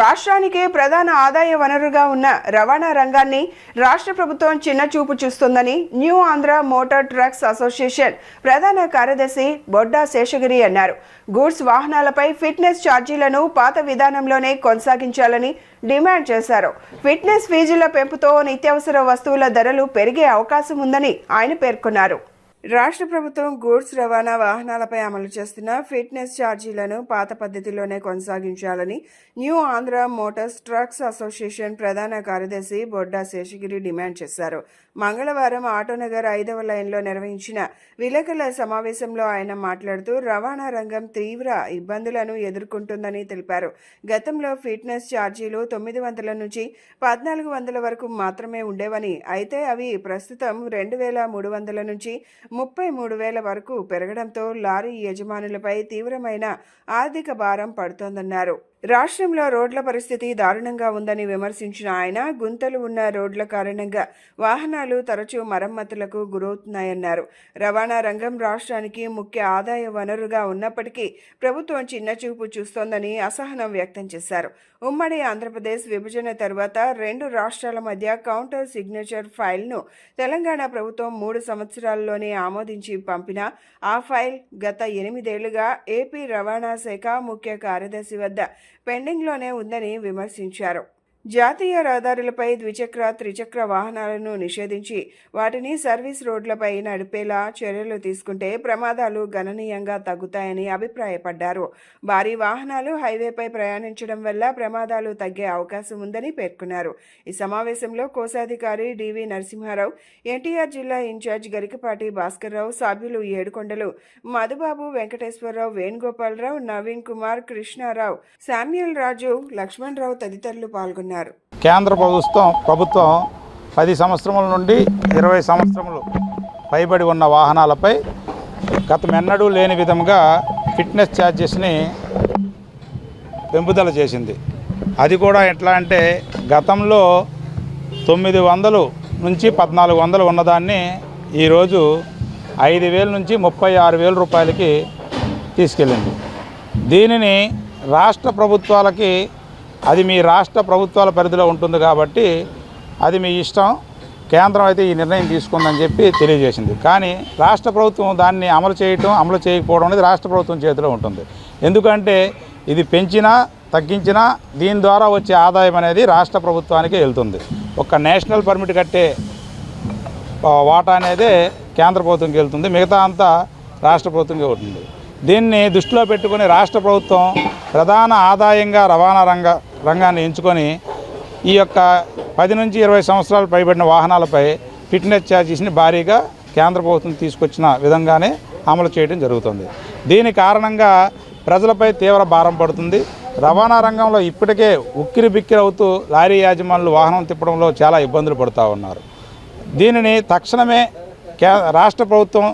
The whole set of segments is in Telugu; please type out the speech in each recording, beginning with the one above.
రాష్ట్రానికి ప్రధాన ఆదాయ వనరుగా ఉన్న రవాణా రంగాన్ని రాష్ట్ర ప్రభుత్వం చిన్నచూపు చూస్తుందని new Andhra motor trucks association ప్రధాన కార్యదర్శి బొడ్డా శేషగిరి అన్నారు. గూడ్స్ వాహనాలపై ఫిట్నెస్ ఛార్జీలను పాత విధానంలోనే కొనసాగించాలని డిమాండ్ చేశారు. ఫిట్నెస్ ఫీజుల పెంపుతో నిత్యావసర వస్తువుల ధరలు పెరిగే అవకాశం ఉందని ఆయన పేర్కొన్నారు. రాష్ట్ర ప్రభుత్వం గూడ్స్ రవాణా వాహనాలపై అమలు చేస్తున్న ఫిట్నెస్ ఛార్జీలను పాత పద్ధతిలోనే కొనసాగించాలని new Andhra Motors trucks association ప్రధాన కార్యదర్శి బొడ్డా శేషగిరి డిమాండ్ చేశారు. మంగళవారం ఆటోనగర్ 5వ లైన్లో నిర్వహించిన విలేకరుల సమావేశంలో ఆయన మాట్లాడుతూ రవాణా రంగం తీవ్ర ఇబ్బందులను ఎదుర్కొంటుందని తెలిపారు. గతంలో ఫిట్నెస్ ఛార్జీలు 900 నుంచి 1400 వరకు మాత్రమే ఉండేవని, అయితే అవి ప్రస్తుతం 2300 నుంచి 33,000 వరకు పెరగడంతో లారీ యజమానులపై తీవ్రమైన ఆర్థిక భారం పడుతోందన్నారు. రాష్ట్రంలో రోడ్ల పరిస్థితి దారుణంగా ఉందని విమర్శించిన ఆయన, గుంతలు ఉన్న రోడ్ల కారణంగా వాహనాలు తరచూ మరమ్మతులకు గురవుతున్నాయన్నారు. రవాణా రంగం రాష్ట్రానికి ముఖ్య ఆదాయ వనరుగా ఉన్నప్పటికీ ప్రభుత్వం చిన్నచూపు చూస్తోందని అసహనం వ్యక్తం చేశారు. ఉమ్మడి ఆంధ్రప్రదేశ్ విభజన తర్వాత 2 రాష్ట్రాల మధ్య కౌంటర్ సిగ్నేచర్ ఫైల్ను తెలంగాణ ప్రభుత్వం 3 సంవత్సరాల్లోనే ఆమోదించి పంపినా ఆ ఫైల్ గత 8 ఏళ్లుగా ఏపీ రవాణా శాఖ ముఖ్య కార్యదర్శి వద్ద పెండింగ్లోనే ఉందని విమర్శించారు. జాతీయ రహదారులపై ద్విచక్ర, త్రిచక్ర వాహనాలను నిషేధించి వాటిని సర్వీస్ రోడ్లపై నడిపేలా చర్యలు తీసుకుంటే ప్రమాదాలు గణనీయంగా తగ్గుతాయని అభిప్రాయపడ్డారు. భారీ వాహనాలు హైవేపై ప్రయాణించడం వల్ల ప్రమాదాలు తగ్గే అవకాశం ఉందని పేర్కొన్నారు. ఈ సమావేశంలో కోశాధికారి డివి నరసింహారావు, ఎన్టీఆర్ జిల్లా ఇన్ఛార్జ్ గరికపాటి భాస్కర్రావు, సభ్యులు ఏడుకొండలు, మధుబాబు, వెంకటేశ్వరరావు, వేణుగోపాలరావు, నవీన్ కుమార్, కృష్ణారావు, శామ్యూల్ రాజు, లక్ష్మణరావు తదితరులు పాల్గొన్నారు. కేంద్ర ప్రభుత్వం 10 సంవత్సరముల నుండి 20 సంవత్సరములు పైబడి ఉన్న వాహనాలపై గతమెన్నడూ లేని విధంగా ఫిట్నెస్ ఛార్జెస్ని పెంపుదల చేసింది. అది కూడా ఎట్లా అంటే గతంలో 900 నుంచి 1400 ఉన్నదాన్ని ఈరోజు 5,000 నుంచి 36,000 రూపాయలకి తీసుకెళ్ళింది. దీనిని రాష్ట్ర ప్రభుత్వాలకి, అది మీ రాష్ట్ర ప్రభుత్వాల పరిధిలో ఉంటుంది కాబట్టి అది మీ ఇష్టం, కేంద్రం అయితే ఈ నిర్ణయం తీసుకుందని చెప్పి తెలియజేసింది. కానీ రాష్ట్ర ప్రభుత్వం దాన్ని అమలు చేయకపోవడం అనేది రాష్ట్ర ప్రభుత్వం చేతిలో ఉంటుంది. ఎందుకంటే ఇది పెంచినా తగ్గించినా దీని ద్వారా వచ్చే ఆదాయం అనేది రాష్ట్ర ప్రభుత్వానికే వెళ్తుంది. ఒక నేషనల్ పర్మిట్ కట్టే వాటా అనేది కేంద్ర ప్రభుత్వంకి వెళ్తుంది, మిగతా అంతా రాష్ట్ర ప్రభుత్వంకే ఉంటుంది. దీన్ని దృష్టిలో పెట్టుకుని రాష్ట్ర ప్రభుత్వం ప్రధాన ఆదాయంగా రవాణా రంగాన్ని ఎంచుకొని ఈ యొక్క 10 నుంచి 20 సంవత్సరాలు పైబడిన వాహనాలపై ఫిట్నెస్ ఛార్జెస్ని భారీగా కేంద్ర ప్రభుత్వం తీసుకొచ్చిన విధంగానే అమలు చేయడం జరుగుతుంది. దీని కారణంగా ప్రజలపై తీవ్ర భారం పడుతుంది. రవాణా రంగంలో ఇప్పటికే ఉక్కిరి బిక్కిరి అవుతూ లారీ యాజమానులు వాహనం తిప్పడంలో చాలా ఇబ్బందులు పడుతూ ఉన్నారు. దీనిని తక్షణమే రాష్ట్ర ప్రభుత్వం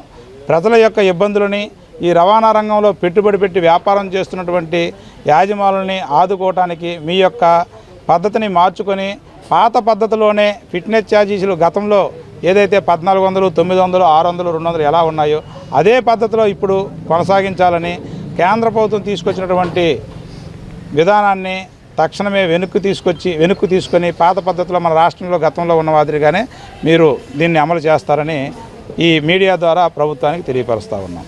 ప్రజల యొక్క ఇబ్బందులని, ఈ రవాణా రంగంలో పెట్టుబడి పెట్టి వ్యాపారం చేస్తున్నటువంటి యాజమానుల్ని ఆదుకోవటానికి మీ యొక్క పద్ధతిని మార్చుకొని పాత పద్ధతిలోనే ఫిట్నెస్ ఛార్జీలు గతంలో ఏదైతే 1400, 900, 600, 200 ఎలా ఉన్నాయో అదే పద్ధతిలో ఇప్పుడు కొనసాగించాలని కేంద్ర ప్రభుత్వం తీసుకొచ్చినటువంటి విధానాన్ని తక్షణమే వెనక్కు తీసుకొని పాత పద్ధతిలో మన రాష్ట్రంలో గతంలో ఉన్న మాదిరిగానే మీరు దీన్ని అమలు చేస్తారని ఈ మీడియా ద్వారా ప్రభుత్వానికి తెలియపరుస్తూ ఉన్నాం.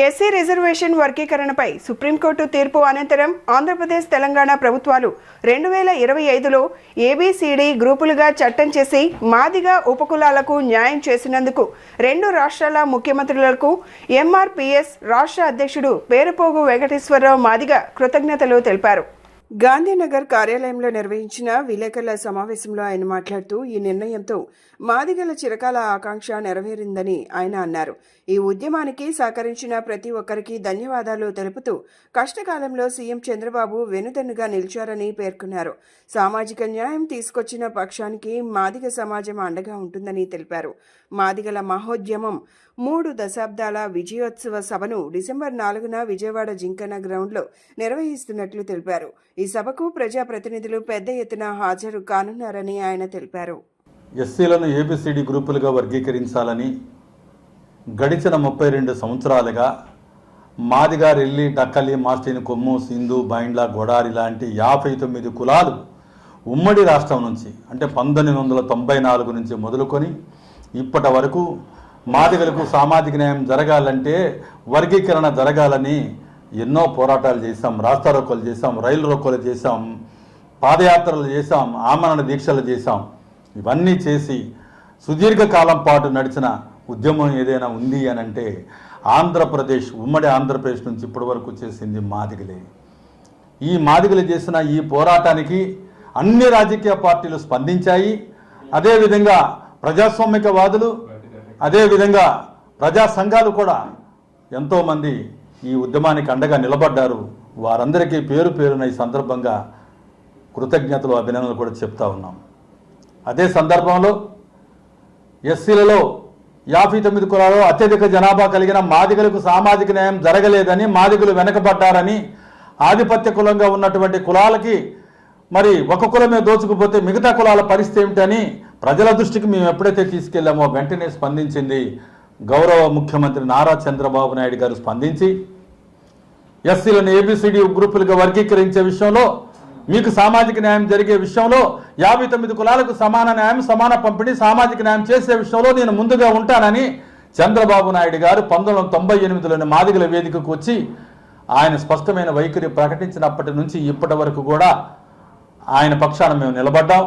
ఎస్సీ రిజర్వేషన్ వర్గీకరణపై సుప్రీంకోర్టు తీర్పు అనంతరం ఆంధ్రప్రదేశ్, తెలంగాణ ప్రభుత్వాలు 2025లో ఏబిసిడి గ్రూపులుగా చట్టం చేసి మాదిగ ఉపకులాలకు న్యాయం చేసినందుకు 2 రాష్ట్రాల ముఖ్యమంత్రులకు ఎంఆర్పిఎస్ రాష్ట్ర అధ్యక్షుడు పేరుపోగు వెంకటేశ్వరరావు మాదిగ కృతజ్ఞతలు తెలిపారు. గాంధీనగర్ కార్యాలయంలో నిర్వహించిన విలేకరుల సమావేశంలో ఆయన మాట్లాడుతూ, ఈ నిర్ణయంతో మాదిగల చిరకాల ఆకాంక్ష నెరవేరిందని ఆయన అన్నారు. ఈ ఉద్యమానికి సహకరించిన ప్రతి ఒక్కరికి ధన్యవాదాలు తెలుపుతూ కష్టకాలంలో సీఎం చంద్రబాబు వెనుదన్నుగా నిలిచారని పేర్కొన్నారు. సామాజిక న్యాయం తీసుకొచ్చిన పక్షానికి మాదిగ సమాజం అండగా ఉంటుందని తెలిపారు. మాదిగల మహోద్యమం 3 దశాబ్దాల విజయోత్సవ సభను డిసెంబర్ 4న విజయవాడ జింకన్న గ్రౌండ్లో నిర్వహిస్తున్నట్లు తెలిపారు. ఈ సభకు ప్రజాప్రతినిధులు పెద్ద ఎత్తున హాజరు కానున్నారని ఆయన తెలిపారు. ఎస్సీలను ఏబిసిడి గ్రూపులుగా వర్గీకరించాలని గడిచిన 32 సంవత్సరాలుగా మాదిగ, రెల్లి, డక్కలి, మాస్టిని, కొమ్ము, సింధు, బైండ్ల, గొడారి లాంటి 59 కులాలు ఉమ్మడి రాష్ట్రం నుంచి అంటే 1994 నుంచి మొదలుకొని ఇప్పటి వరకు మాదిగలకు సామాజిక న్యాయం జరగాలంటే వర్గీకరణ జరగాలని ఎన్నో పోరాటాలు చేశాం, రాస్తారోకోలు చేశాం, రైలు రోకోలు చేశాం, పాదయాత్రలు చేశాం, ఆమరణ దీక్షలు చేశాం. ఇవన్నీ చేసి సుదీర్ఘకాలం పాటు నడిచిన ఉద్యమం ఏదైనా ఉంది అని అంటే ఆంధ్రప్రదేశ్, ఉమ్మడి ఆంధ్రప్రదేశ్ నుంచి ఇప్పటి వరకు చేసింది మాదిగలే. ఈ మాదిగలు చేసిన ఈ పోరాటానికి అన్ని రాజకీయ పార్టీలు స్పందించాయి. అదేవిధంగా ప్రజాస్వామికవాదులు, అదేవిధంగా ప్రజా సంఘాలు కూడా ఎంతోమంది ఈ ఉద్యమానికి అండగా నిలబడ్డారు. వారందరికీ పేరు పేరున ఈ సందర్భంగా కృతజ్ఞతలు, అభినందనలు కూడా చెప్తా ఉన్నాం. అదే సందర్భంలో ఎస్సీలలో 59 కులాల్లో అత్యధిక జనాభా కలిగిన మాదిగలకు సామాజిక న్యాయం జరగలేదని, మాదిగలు వెనకబడ్డారని, ఆధిపత్య కులంగా ఉన్నటువంటి కులాలకి మరి ఒక కులమే దోచుకుపోతే మిగతా కులాల పరిస్థితి ఏమిటని ప్రజల దృష్టికి మేము ఎప్పుడైతే తీసుకెళ్లామో వెంటనే స్పందించింది గౌరవ ముఖ్యమంత్రి నారా చంద్రబాబు నాయుడు గారు. స్పందించి ఎస్సీలను ఏబిసిడి గ్రూపులుగా వర్గీకరించే విషయంలో, మీకు సామాజిక న్యాయం జరిగే విషయంలో 59 కులాలకు సమాన న్యాయం, సమాన పంపిణీ, సామాజిక న్యాయం చేసే విషయంలో నేను ముందుగా ఉంటానని చంద్రబాబు నాయుడు గారు 1998లోని మాదిగల వేదికకు వచ్చి ఆయన స్పష్టమైన వైఖరి ప్రకటించినప్పటి నుంచి ఇప్పటి వరకు కూడా ఆయన పక్షాన మేము నిలబడ్డాం.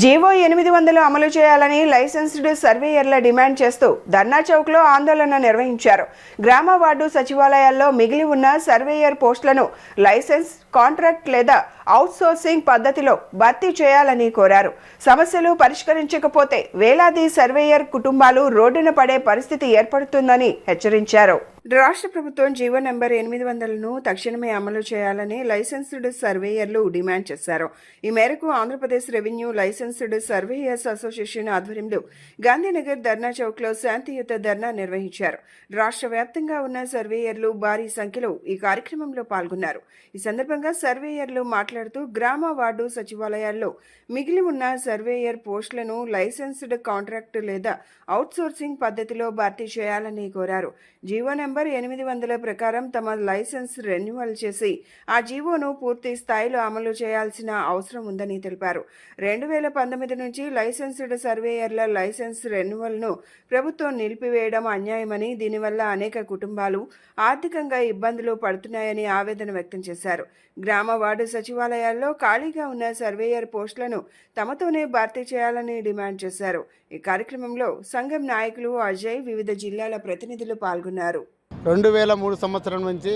జీవో 800 అమలు చేయాలని లైసెన్స్డ్ సర్వేయర్ల డిమాండ్ చేస్తూ ధర్నా చౌక్లో ఆందోళన నిర్వహించారు. గ్రామ వార్డు సచివాలయాల్లో మిగిలి ఉన్న సర్వేయర్ పోస్టులను లైసెన్స్, కాంట్రాక్ట్ లేదా అవుట్సోర్సింగ్ పద్ధతిలో భర్తీ చేయాలని కోరారు. సమస్యలు పరిష్కరించకపోతే వేలాది సర్వేయర్ కుటుంబాలు రోడ్డున పడే పరిస్థితి ఏర్పడుతుందని హెచ్చరించారు. రాష్ట్ర ప్రభుత్వం జీవో నెంబర్ 800ను తక్షణమే అమలు చేయాలని లైసెన్స్డ్ సర్వేయర్లు డిమాండ్ చేశారు. ఈ మేరకు Andhra Pradesh revenue licensed surveyors association ఆధ్వర్యంలో గాంధీనగర్ ధర్నా చౌక్లో శాంతియుత ధర్నా నిర్వహించారు. రాష్ట్ర వ్యాప్తంగా ఉన్న సర్వేయర్లు భారీ సంఖ్యలో ఈ కార్యక్రమంలో పాల్గొన్నారు. ఈ సందర్భంగా సర్వేయర్లు మాట్లాడుతూ గ్రామ వార్డు సచివాలయాల్లో మిగిలి ఉన్న సర్వేయర్ పోస్టులను లైసెన్స్డ్ కాంట్రాక్ట్ లేదా అవుట్సోర్సింగ్ పద్ధతిలో భర్తీ చేయాలని కోరారు. జీవో నెంబర్ 800 ప్రకారం తమ లైసెన్స్ రెన్యువల్ చేసి ఆ జీవోను పూర్తి స్థాయిలో అమలు చేయాల్సిన అవసరం ఉందని తెలిపారు. 2019 నుంచి లైసెన్స్డ్ సర్వేయర్ల లైసెన్స్ రెన్యువల్ను ప్రభుత్వం నిలిపివేయడం అన్యాయమని, దీనివల్ల అనేక కుటుంబాలు ఆర్థికంగా ఇబ్బందులు పడుతున్నాయని ఆవేదన వ్యక్తం చేశారు. గ్రామ వార్డు సచివాలయాల్లో ఖాళీగా ఉన్న సర్వేయర్ పోస్టులను తమతోనే భర్తీ చేయాలని డిమాండ్ చేశారు. ఈ కార్యక్రమంలో సంఘం నాయకులు అజయ్, వివిధ జిల్లాల ప్రతినిధులు పాల్గొన్నారు. 2003 సంవత్సరం నుంచి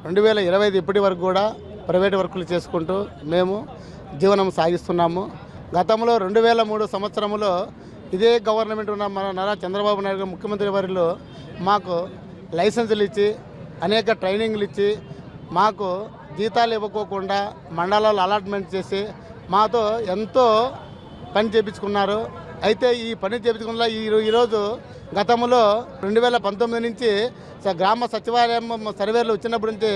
2025 ఇప్పటి వరకు కూడా ప్రైవేటు వర్కులు చేసుకుంటూ మేము జీవనం సాగిస్తున్నాము. గతంలో 2003 సంవత్సరంలో ఇదే గవర్నమెంట్ ఉన్న మన నారా చంద్రబాబు నాయుడు గారు ముఖ్యమంత్రి వారిలో మాకు లైసెన్సులు ఇచ్చి అనేక ట్రైనింగ్లు ఇచ్చి మాకు జీతాలు ఇవ్వకోకుండా మండలాలు అలాట్మెంట్ చేసి మాతో ఎంతో పని చేయించుకున్నారు. అయితే ఈ పని చేయించుకున్న ఈరోజు గతంలో 2019 నుంచి గ్రామ సచివాలయం సర్వేలు వచ్చినప్పటి నుంచి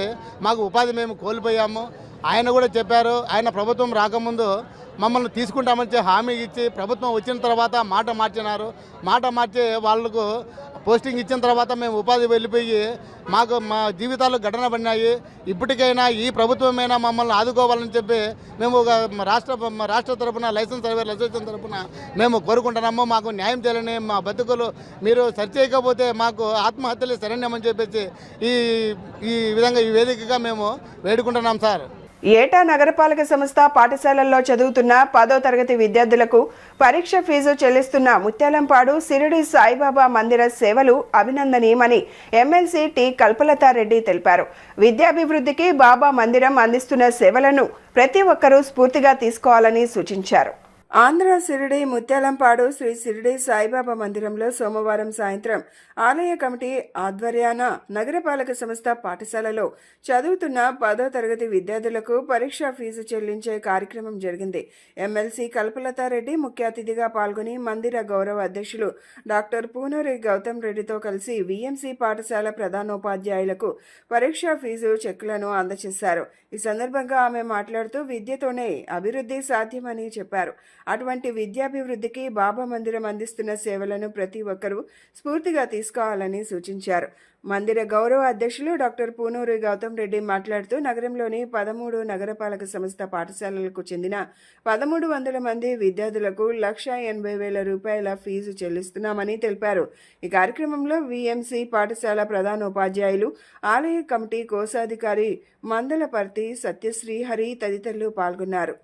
మాకు ఉపాధి మేము కోల్పోయాము. ఆయన కూడా చెప్పారు, ఆయన ప్రభుత్వం రాకముందు మమ్మల్ని తీసుకుంటామని హామీ ఇచ్చి ప్రభుత్వం వచ్చిన తర్వాత మాట మార్చినారు. మాట మార్చి వాళ్ళకు పోస్టింగ్ ఇచ్చిన తర్వాత మేము ఉపాధి వెళ్ళిపోయి మాకు మా జీవితాలు ఘటన పడినాయి. ఇప్పటికైనా ఈ ప్రభుత్వమైనా మమ్మల్ని ఆదుకోవాలని చెప్పి మేము ఒక రాష్ట్ర తరఫున లైసెన్స్ సర్వేర్ అసోసియేషన్ తరఫున మేము కోరుకుంటున్నాము. మాకు న్యాయం చేయాలని, మా బతుకులు మీరు సరి చేయకపోతే మాకు ఆత్మహత్యలే శరణ్యమని చెప్పేసి ఈ విధంగా ఈ వేదికగా మేము వేడుకుంటున్నాం సార్. ఏటా నగరపాలక సంస్థ పాఠశాలల్లో చదువుతున్న 10వ తరగతి విద్యార్థులకు పరీక్ష ఫీజు చెల్లిస్తున్న ముత్యాలంపాడు షిరిడి సాయిబాబా మందిర సేవలు అభినందనీయమని ఎమ్మెల్సీ టి కల్పలతారెడ్డి తెలిపారు. విద్యాభివృద్ధికి బాబా మందిరం అందిస్తున్న సేవలను ప్రతి ఒక్కరూ స్ఫూర్తిగా తీసుకోవాలని సూచించారు. ఆంధ్ర షిరిడి ముత్యాలంపాడు శ్రీ షిరిడి సాయిబాబా మందిరంలో సోమవారం సాయంత్రం ఆలయ కమిటీ ఆధ్వర్యాన నగరపాలక సంస్థ పాఠశాలలో చదువుతున్న 10వ తరగతి విద్యార్థులకు పరీక్షా ఫీజు చెల్లించే కార్యక్రమం జరిగింది. ఎమ్మెల్సీ కల్పలతారెడ్డి ముఖ్య అతిథిగా పాల్గొని మందిర గౌరవ అధ్యక్షులు డాక్టర్ పూనూరి గౌతమ్ రెడ్డితో కలిసి విఎంసీ పాఠశాల ప్రధానోపాధ్యాయులకు పరీక్షా ఫీజు చెక్కులను అందజేశారు. ఈ సందర్భంగా ఆమె మాట్లాడుతూ విద్యతోనే అభివృద్ధి సాధ్యమని చెప్పారు. అటువంటి విద్యాభివృద్ధికి బాబా మందిరం అందిస్తున్న సేవలను ప్రతి ఒక్కరూ స్ఫూర్తిగా తీసుకోవాలని సూచించారు. మందిర గౌరవ అధ్యక్షులు డాక్టర్ పూనూరి గౌతమ్ రెడ్డి మాట్లాడుతూ నగరంలోని 13 నగరపాలక సంస్థ పాఠశాలలకు చెందిన 1300 మంది విద్యార్థులకు 1,80,000 రూపాయల ఫీజు చెల్లిస్తున్నామని తెలిపారు. ఈ కార్యక్రమంలో విఎంసి పాఠశాల ప్రధానోపాధ్యాయులు, ఆలయ కమిటీ కోశాధికారి మందలపర్తి సత్యశ్రీహరి తదితరులు పాల్గొన్నారు.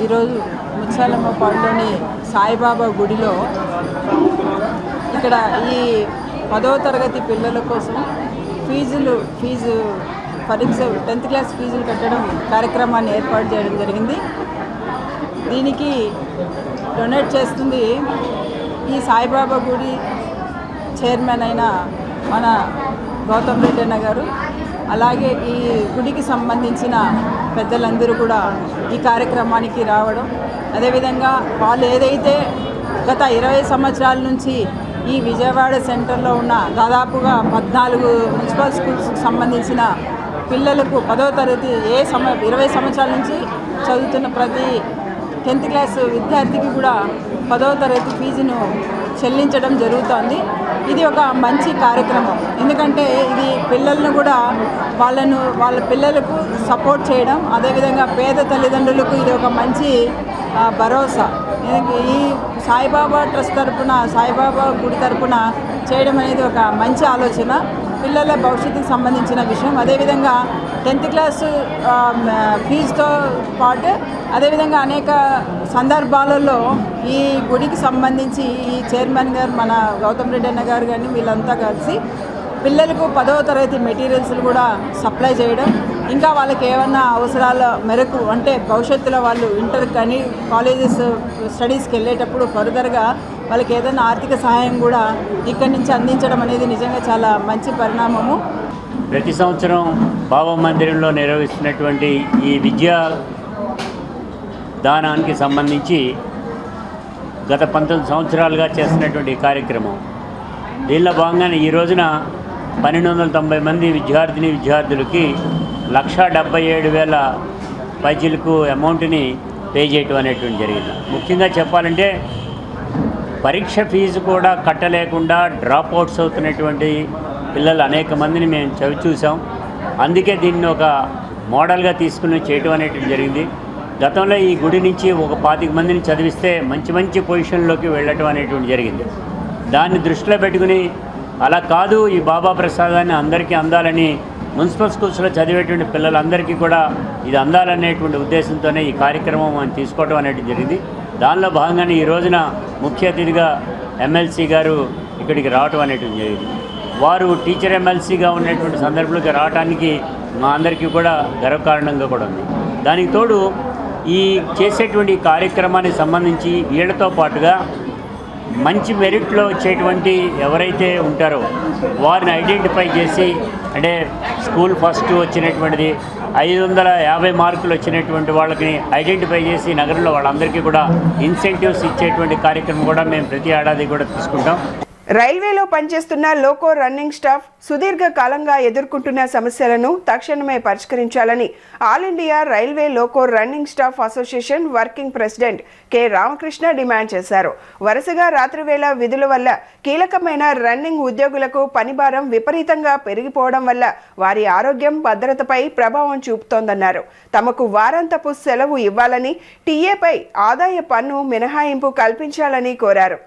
ఈరోజు ముత్యాలమ్మపాడులోని సాయిబాబా గుడిలో ఇక్కడ ఈ 10వ తరగతి పిల్లల కోసం ఫీజు పరీక్ష 10th క్లాస్ ఫీజులు కట్టడం కార్యక్రమాన్ని ఏర్పాటు చేయడం జరిగింది. దీనికి డొనేట్ చేస్తుంది ఈ సాయిబాబా గుడి చైర్మన్ అయిన మన గౌతమ్ రెడ్డి అన్న గారు. అలాగే ఈ గుడికి సంబంధించిన పెద్దలందరూ కూడా ఈ కార్యక్రమానికి రావడం, అదేవిధంగా వాళ్ళు ఏదైతే గత 20 సంవత్సరాల నుంచి ఈ విజయవాడ సెంటర్లో ఉన్న దాదాపుగా 14 మున్సిపల్ స్కూల్స్కి సంబంధించిన పిల్లలకు 10వ తరగతి 20 సంవత్సరాల నుంచి చదువుతున్న ప్రతి 10th క్లాస్ విద్యార్థికి కూడా 10వ తరగతి ఫీజును చెల్లించడం జరుగుతోంది. ఇది ఒక మంచి కార్యక్రమం, ఎందుకంటే ఇది పిల్లలను కూడా వాళ్ళ పిల్లలకు సపోర్ట్ చేయడం, అదేవిధంగా పేద తల్లిదండ్రులకు ఇది ఒక మంచి భరోసా. ఈ సాయిబాబా ట్రస్ట్ తరపున, సాయిబాబా గుడి తరపున చేయడం అనేది ఒక మంచి ఆలోచన, పిల్లల భవిష్యత్తుకు సంబంధించిన విషయం. అదేవిధంగా 10th క్లాస్ ఫీజుతో పాటు అదేవిధంగా అనేక సందర్భాలలో ఈ గుడికి సంబంధించి ఈ చైర్మన్ గారు మన గౌతమ్ రెడ్డి అన్న గారు కానీ వీళ్ళంతా కలిసి పిల్లలకు 10వ తరగతి మెటీరియల్స్లు కూడా సప్లై చేయడం, ఇంకా వాళ్ళకి ఏమన్నా అవసరాల మేరకు అంటే భవిష్యత్తులో వాళ్ళు ఇంటర్ కానీ కాలేజెస్ స్టడీస్కి వెళ్ళేటప్పుడు ఫర్దర్గా వాళ్ళకి ఏదైనా ఆర్థిక సహాయం కూడా ఇక్కడి నుంచి అందించడం అనేది నిజంగా చాలా మంచి పరిణామము. ప్రతి సంవత్సరం బాబా మందిరంలో నిర్వహిస్తున్నటువంటి ఈ విద్యా దానానికి సంబంధించి గత 19 సంవత్సరాలుగా చేస్తున్నటువంటి కార్యక్రమం. దీనిలో భాగంగానే ఈ రోజున 1290 మంది విద్యార్థులకి 1,77,000 పైచీలకు అమౌంట్ని పే చేయటం అనేటువంటి జరిగింది. ముఖ్యంగా చెప్పాలంటే పరీక్ష ఫీజు కూడా కట్టలేకుండా డ్రాప్ అవుట్స్ అవుతున్నటువంటి పిల్లలు అనేక మందిని మేము చూసాం. అందుకే దీన్ని ఒక మోడల్గా తీసుకుని చేయటం అనేటువంటి జరిగింది. గతంలో ఈ గుడి నుంచి ఒక 25 మందిని చదివిస్తే మంచి పొజిషన్లోకి వెళ్ళటం అనేటువంటి జరిగింది. దాన్ని దృష్టిలో పెట్టుకుని అలా కాదు, ఈ బాబా ప్రసాదాన్ని అందరికీ అందాలని మున్సిపల్ స్కూల్స్లో చదివేటువంటి పిల్లలందరికీ కూడా ఇది అందాలనేటువంటి ఉద్దేశంతోనే ఈ కార్యక్రమం మనం తీసుకోవడం అనేటువంటి జరిగింది. దానిలో భాగంగానే ఈ రోజున ముఖ్య అతిథిగా ఎమ్మెల్సీ గారు ఇక్కడికి రావటం అనేటువంటి జరిగింది. వారు టీచర్ ఎమ్మెల్సీగా ఉన్నటువంటి సందర్భంలోకి రావడానికి మా అందరికీ కూడా గర్వకారణంగా కూడా ఉంది. దానికి తోడు ఈ చేసేటువంటి కార్యక్రమానికి సంబంధించి వీళ్ళతో పాటుగా మంచి మెరిట్లో వచ్చేటువంటి ఎవరైతే ఉంటారో వారిని ఐడెంటిఫై చేసి, అంటే స్కూల్ ఫస్ట్ వచ్చినటువంటిది 550 మార్కులు వచ్చినటువంటి వాళ్ళకి ఐడెంటిఫై చేసి నగరంలో వాళ్ళందరికీ కూడా ఇన్సెంటివ్స్ ఇచ్చేటువంటి కార్యక్రమం కూడా మేము ప్రతి ఏడాది కూడా తీసుకుంటాం. రైల్వేలో పనిచేస్తున్న లోకో రన్నింగ్ స్టాఫ్ సుదీర్ఘ కాలంగా ఎదుర్కొంటున్న సమస్యలను తక్షణమే పరిష్కరించాలని all India railway loco running staff association working president K Ramakrishna demand చేశారు. వరుసగా రాత్రివేళ విధుల వల్ల కీలకమైన రన్నింగ్ ఉద్యోగులకు పనిభారం విపరీతంగా పెరిగిపోవడం వల్ల వారి ఆరోగ్యం, భద్రతపై ప్రభావం చూపుతోందన్నారు. తమకు వారాంతపు సెలవు ఇవ్వాలని, టీఏపై ఆదాయ పన్ను మినహాయింపు కల్పించాలని కోరారు.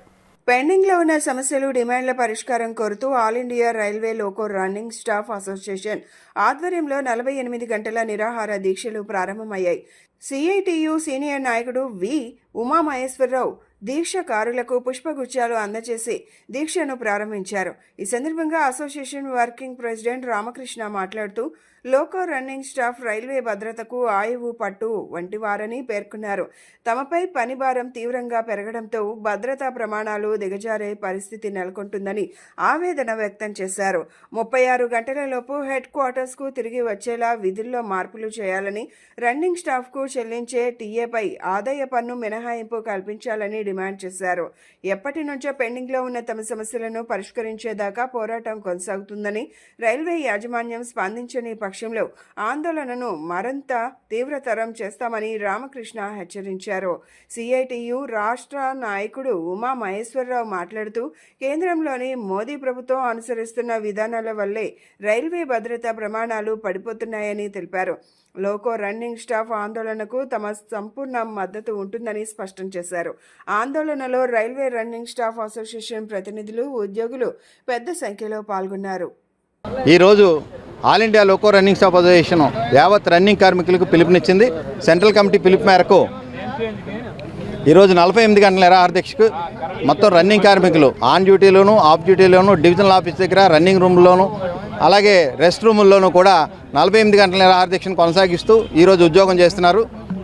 పెండింగ్లో ఉన్న సమస్యలు, డిమాండ్ల పరిష్కారం కోరుతూ all India railway loco running staff association ఆధ్వర్యంలో 48 గంటల నిరాహార దీక్షలు ప్రారంభమయ్యాయి. సిఐటియు సీనియర్ నాయకుడు వి ఉమామహేశ్వరరావు దీక్షకారులకు పుష్పగుచ్చాలు అందజేసి దీక్షను ప్రారంభించారు. ఈ సందర్భంగా అసోసియేషన్ వర్కింగ్ ప్రెసిడెంట్ రామకృష్ణ మాట్లాడుతూ లోకో రన్నింగ్ స్టాఫ్ రైల్వే భద్రతకు ఆయువు పట్టు వంటివారని పేర్కొన్నారు. తమపై పనిభారం తీవ్రంగా పెరగడంతో భద్రతా ప్రమాణాలు దిగజారే పరిస్థితి నెలకొంటుందని ఆవేదన వ్యక్తం చేశారు. 36 గంటలలోపు హెడ్ క్వార్టర్స్కు తిరిగి వచ్చేలా విధుల్లో మార్పులు చేయాలని, రన్నింగ్ స్టాఫ్కు చెల్లించే టీఏపై ఆదాయ పన్ను మినహాయింపు కల్పించాలని డిమాండ్ చేశారు. ఎప్పటి నుంచో పెండింగ్లో ఉన్న తమ సమస్యలను పరిష్కరించేదాకా పోరాటం కొనసాగుతుందని, రైల్వే యాజమాన్యం స్పందించని పక్షంలో ఆందోళనను మరింత తీవ్రతరం చేస్తామని రామకృష్ణ హెచ్చరించారు. సిఐటియు రాష్ట్ర నాయకుడు ఉమా మహేశ్వరరావు మాట్లాడుతూ, కేంద్రంలోని మోదీ ప్రభుత్వం అనుసరిస్తున్న విధానాల వల్లే రైల్వే భద్రతా ప్రమాణాలు పడిపోతున్నాయని తెలిపారు. లోకో రన్నింగ్ స్టాఫ్ ఆందోళనకు తమ సంపూర్ణ మద్దతు ఉంటుందని స్పష్టం చేశారు. ఆందోళనలో రైల్వే రన్నింగ్ స్టాఫ్ అసోసియేషన్ ప్రతినిధులు, ఉద్యోగులు పెద్ద సంఖ్యలో పాల్గొన్నారు. ఈరోజు all India loco running staff association యావత్ రన్నింగ్ కార్మికులకు పిలుపునిచ్చింది. సెంట్రల్ కమిటీ పిలుపు మేరకు ఈరోజు 48 గంటల నిరాహార దీక్షకు మొత్తం రన్నింగ్ కార్మికులు ఆన్ డ్యూటీలోను, ఆఫ్ డ్యూటీలోను, డివిజనల్ ఆఫీస్ దగ్గర, రన్నింగ్ రూమ్లోను, అలాగే రెస్ట్ రూముల్లోనూ కూడా 48 గంటల నిరాహార దీక్షను కొనసాగిస్తూ ఈరోజు ఉద్యోగం చేస్తున్నారు.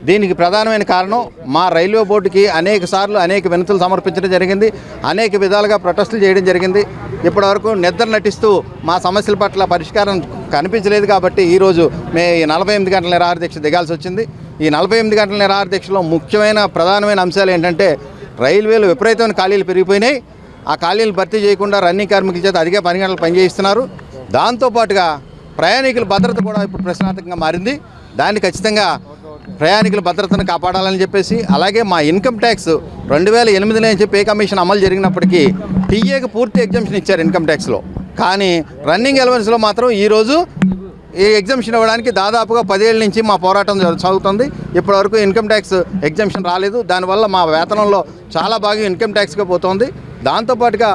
దీనికి ప్రధానమైన కారణం మా రైల్వే బోర్డుకి అనేక సార్లు అనేక వినతులు సమర్పించడం జరిగింది. అనేక విధాలుగా ప్రొటెస్టులు చేయడం జరిగింది. ఇప్పటివరకు నిద్ర నటిస్తూ మా సమస్యల పట్ల పరిష్కారం కనిపించలేదు. కాబట్టి ఈరోజు మేము ఈ 48 గంటల నిరాహార దీక్ష దిగాల్సి వచ్చింది. ఈ 48 గంటల నిరాహార దీక్షలో ముఖ్యమైన ప్రధానమైన అంశాలు ఏంటంటే, రైల్వేలు విపరీతమైన ఖాళీలు పెరిగిపోయినాయి. ఆ ఖాళీలు భర్తీ చేయకుండా రన్నింగ్ కార్మికుల చేత అధిక పని గంటలు పనిచేయిస్తున్నారు. దాంతోపాటుగా ప్రయాణికుల భద్రత కూడా ఇప్పుడు ప్రశ్నార్థకంగా మారింది. దాన్ని ఖచ్చితంగా ప్రయాణికుల భద్రతను కాపాడాలని చెప్పేసి, అలాగే మా ఇన్కమ్ ట్యాక్స్ 2008 నుంచి పే కమిషన్ అమలు జరిగినప్పటికీ టీఏకి పూర్తి ఎగ్జంప్షన్ ఇచ్చారు ఇన్కమ్ ట్యాక్స్లో. కానీ రన్నింగ్ అలవెన్స్లో మాత్రం ఈరోజు ఈ ఎగ్జంప్షన్ ఇవ్వడానికి దాదాపుగా 10 ఏళ్ళ నుంచి మా పోరాటం సాగుతుంది. ఇప్పటివరకు ఇన్కమ్ ట్యాక్స్ ఎగ్జంప్షన్ రాలేదు. దానివల్ల మా వేతనంలో చాలా భాగం ఇన్కమ్ ట్యాక్స్గా పోతుంది. దాంతోపాటుగా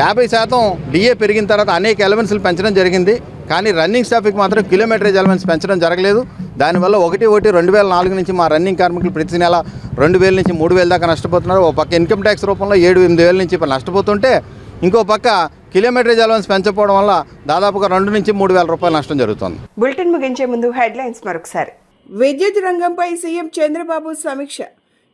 50% డిఏ పెరిగిన తర్వాత అనేక అలవెన్స్లు పెంచడం జరిగింది. కానీ రన్నింగ్ స్టాఫ్కి మాత్రం కిలోమీటరేజ్ అలవెన్స్ పెంచడం జరగలేదు. దానివల్ల 2004 నుంచి మా రన్నింగ్ కార్మికులు ప్రతి నెల 2000 నుంచి 3000 దాకా నష్టపోతున్నారు. ఒక పక్క ఇన్కమ్ ట్యాక్స్ రూపంలో 7-8 వేల నుంచి నష్టపోతుంటే, ఇంకో పక్క కిలోమీటరేజ్ అలవెన్స్ పెంచకపోవడం వల్ల దాదాపుగా 2 నుంచి 3 వేల రూపాయలు నష్టం జరుగుతుంది. బులెటిన్ ముగించే ముందు హెడ్లైన్స్ మరొకసారి. విద్యుత్ రంగంపై సీఎం చంద్రబాబు సమీక్ష.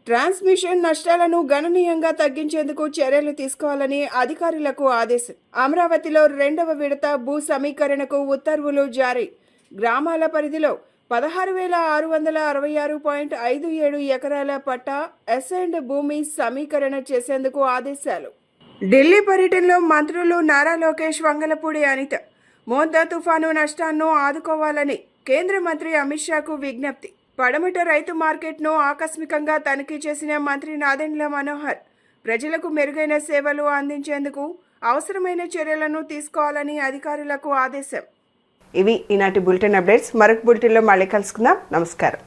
ట్రాన్స్మిషన్ నష్టాలను గణనీయంగా తగ్గించేందుకు చర్యలు తీసుకోవాలని అధికారులకు ఆదేశం. అమరావతిలో 2వ విడత భూ సమీకరణకు ఉత్తర్వులు జారీ. గ్రామాల పరిధిలో 16,666.57 ఎకరాల పట్టా అసైన్డ్ భూమి సమీకరణ చేసేందుకు ఆదేశాలు. ఢిల్లీ పర్యటనలో మంత్రులు నారా లోకేష్, వంగలపూడి అనిత. మోంతా తుఫాను నష్టాలను ఆదుకోవాలని కేంద్ర మంత్రి అమిత్ షాకు విజ్ఞప్తి. పడమట రైతు మార్కెట్ను ఆకస్మికంగా తనిఖీ చేసిన మంత్రి నాదెండ్ల మనోహర్. ప్రజలకు మెరుగైన సేవలు అందించేందుకు అవసరమైన చర్యలను తీసుకోవాలని అధికారులకు ఆదేశం. ఇవి ఈనాటి బులెటిన్ అప్డేట్స్. మరొక బులెటిన్లో మళ్ళీ కలుసుకుందాం. నమస్కారం.